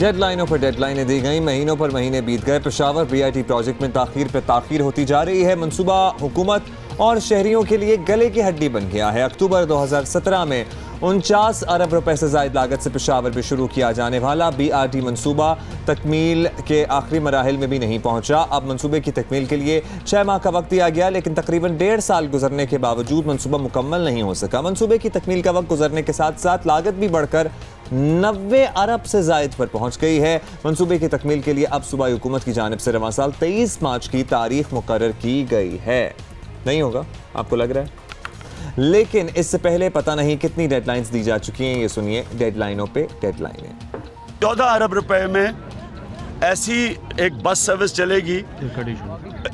डेडलाइनों पर डेडलाइनें दी गई, महीनों पर महीने बीत गए। पेशावर BRT प्रोजेक्ट में ताखीर पर ताखीर होती जा रही है। मंसूबा हुकूमत और शहरियों के लिए गले की हड्डी बन गया है। अक्टूबर 2017 में 49 अरब रुपए से ज़ायद लागत से पेशावर में शुरू किया जाने वाला BRT मंसूबा तकमील के आखिरी मराहिल में भी नहीं पहुंचा। अब मंसूबे की तकमील के लिए 6 माह का वक्त दिया गया, लेकिन तकरीबन 1.5 साल गुजरने के बावजूद मंसूबा मुकम्मल नहीं हो सका। मंसूबे की तकमील का वक्त गुजरने के साथ साथ लागत भी बढ़कर 90 अरब से ज़ायद पर पहुंच गई है। मंसूबे की तकमील के लिए अब सूबाई हुकूमत की जानिब से रवां साल 23 मार्च की तारीख मुकर्रर की गई है। नहीं होगा, आपको लग रहा है? लेकिन इससे पहले पता नहीं कितनी डेडलाइंस दी जा चुकी हैं। ये सुनिए, डेडलाइनों पे डेडलाइनें। 14 अरब रुपए में ऐसी एक बस सर्विस चलेगी,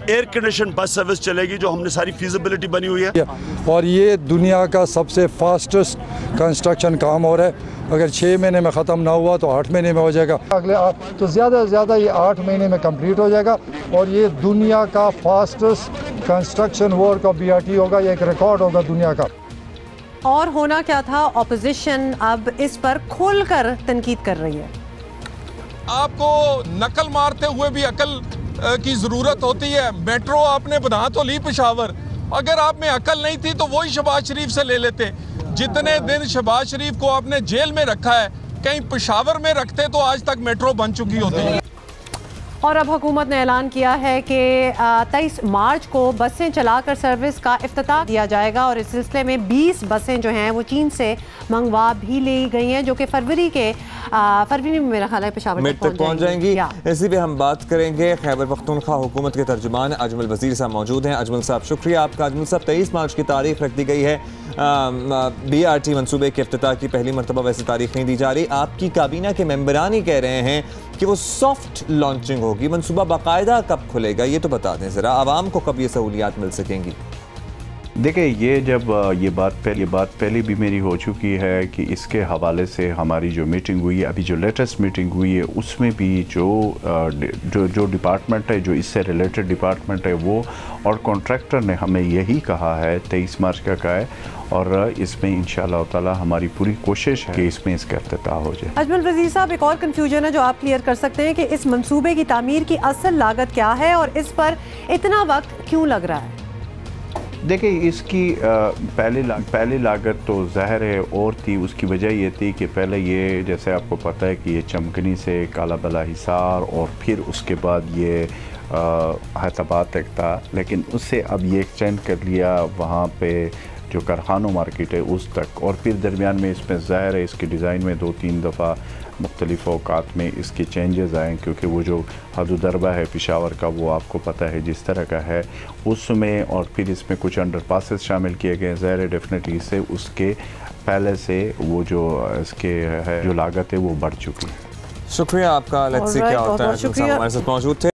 एयर कंडीशन बस सर्विस चलेगी, जो हमने सारी फीजिबिलिटी बनी हुई है। और ये दुनिया का सबसे फास्टेस्ट कंस्ट्रक्शन काम हो रहा है। अगर 6 महीने में ख़त्म ना हुआ तो 8 महीने में हो जाएगा। अगले तो ज़्यादा से ज़्यादा ये 8 महीने में कंप्लीट हो जाएगा। और ये दुनिया का फास्टेस्ट कंस्ट्रक्शन वर्क का BRT होगा। ये एक रिकॉर्ड होगा दुनिया का। और होना क्या था, ऑपोजिशन अब इस पर खोलकर तनकीद कर रही है। आपको नकल मारते हुए भी अकल की ज़रूरत होती है। मेट्रो आपने बना तो ली पेशावर, अगर आप में अकल नहीं थी तो वही शहबाज शरीफ से ले लेते। जितने दिन शहबाज शरीफ को आपने जेल में रखा है, कहीं पेशावर में रखते तो आज तक मेट्रो बन चुकी होती। और अब हुकूमत ने ऐलान किया है कि 23 मार्च को बसें चलाकर सर्विस का इफ्तिताह किया जाएगा। और इस सिलसिले में 20 बसें जो हैं वो चीन से मंगवा भी ली गई हैं, जो कि फरवरी में मेरा ख्याल है पेशावर तक पहुंच जाएंगी। इसी पे हम बात करेंगे। खैबर पख्तूनख्वा हुकूमत के तर्जुमान अजमल वजीर साहब मौजूद हैं। अजमल साहब, शुक्रिया आपका। अजमल साहब, 23 मार्च की तारीख रख दी गई है। BRT मनसूबे के इफ्तिताह की पहली मरतबा वैसे तारीख नहीं दी जा रही। आपकी काबीना के मेंबरान ही कह रहे हैं कि वो सॉफ्ट लॉन्चिंग होगी। मनसूबा बाकायदा कब खुलेगा ये तो बता दें ज़रा, आवाम को कब ये सहूलियात मिल सकेंगी? देखिए, ये जब ये बात पहले भी मेरी हो चुकी है कि इसके हवाले से हमारी जो मीटिंग हुई है, अभी जो लेटेस्ट मीटिंग हुई है, उसमें भी जो डिपार्टमेंट है, जो इससे रिलेटेड डिपार्टमेंट है, वो और कॉन्ट्रैक्टर ने हमें यही कहा है 23 मार्च का है। और इसमें इंशाअल्लाह ताला हमारी पूरी कोशिश है कि इसमें इसका इफ्तिताह हो जाए। अजमल वजीर साहब, एक और कन्फ्यूजन है जो आप क्लियर कर सकते हैं कि इस मंसूबे की तामीर की असल लागत क्या है और इस पर इतना वक्त क्यों लग रहा है? देखिए, इसकी पहली लागत तो ज़ाहिर है और थी। उसकी वजह ये थी कि पहले ये, जैसे आपको पता है कि ये चमकनी से काला बला हिसार और फिर उसके बाद ये हैदराबाद तक था, लेकिन उससे अब ये एक्सटेंड कर लिया वहाँ पे जो कारखानों मार्केट है उस तक। और फिर दरमियान में इसमें ज़ाहिर है इसके डिज़ाइन में 2-3 दफ़ा मुख्तलिफ औकात में इसके चेंजेस आए, क्योंकि वो जो हदुदरबा है पेशावर का, वो आपको पता है जिस तरह का है उसमें। और फिर इसमें कुछ अंडरपासेस शामिल किए गए। ज़ाहिर है डेफिनेटली से उसके पहले से वो जो इसके है जो लागत है वो बढ़ चुकी है। शुक्रिया आपका। लेट्स सी क्या होता है। हमारे साथ मौजूद थे।